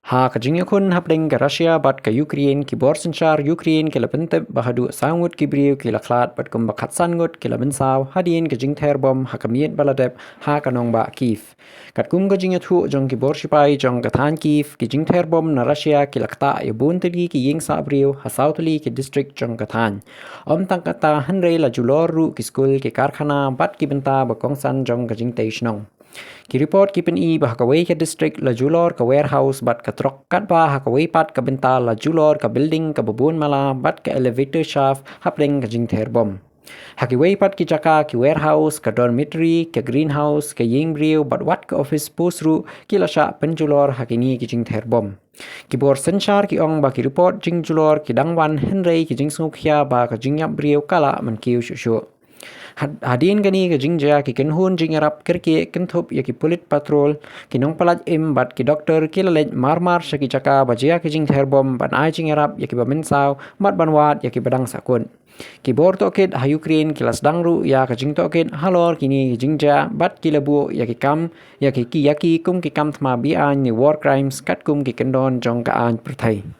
Ha ka jing kun hapding ke Russia bat ke Ukraine ki bor sanchar Ukraine ke lapente bahadu sangut ki briu ki laklat bat kum bakat sangut ki la Mynsaw hadin ke jing Ther bom ha kamiet baladep ha kanong ba Kiev kat kum ka jing thu jong ki bor sipai jong ka than Kiev ki jing Ther bom na Russia ki lakta ye bun tli ki ying sa briu ha sautli ki district jong ka than tang kata hanre la julor ru ki school ki karkhana bat ki benta ba kongsan jong ka jing teishnong ki report ki pen I bah kawai ke district la julor ka warehouse bat ka trok kat ba ha kawai pat ka benta la julor ka building ka babun mala bat ka elevator shaft hapling ka jing Ther bom haki wai pat ki jaka ki warehouse ka dormitory ka greenhouse ka ying briu bat wat ka office post ru ki la sha penjulor haki ni ki jing Ther bom ki bor sanchar ki ong ba ki report jing julor ki dangwan henrei ki jing sngukya ba ka jing yap briu kala man kiu shu hadin gani ke jingja ki kenhun jingarap kerki kenthop ya ki pulit patrol ki nong palat im bat ki doctor ki lalej marmar shaki chaka bajia ki jing Ther bom ban ai jingarap ya ki ba Mynsaw mat banwat ya ki badang sakun ki bor tokit ha Ukraine ki las dangru ya ka jing tokit halor kini ki jingja bat ki labu ya ki kam ya ki kum ki kam thma bi an ni war crimes kat kum ki kendon jong ka an perthai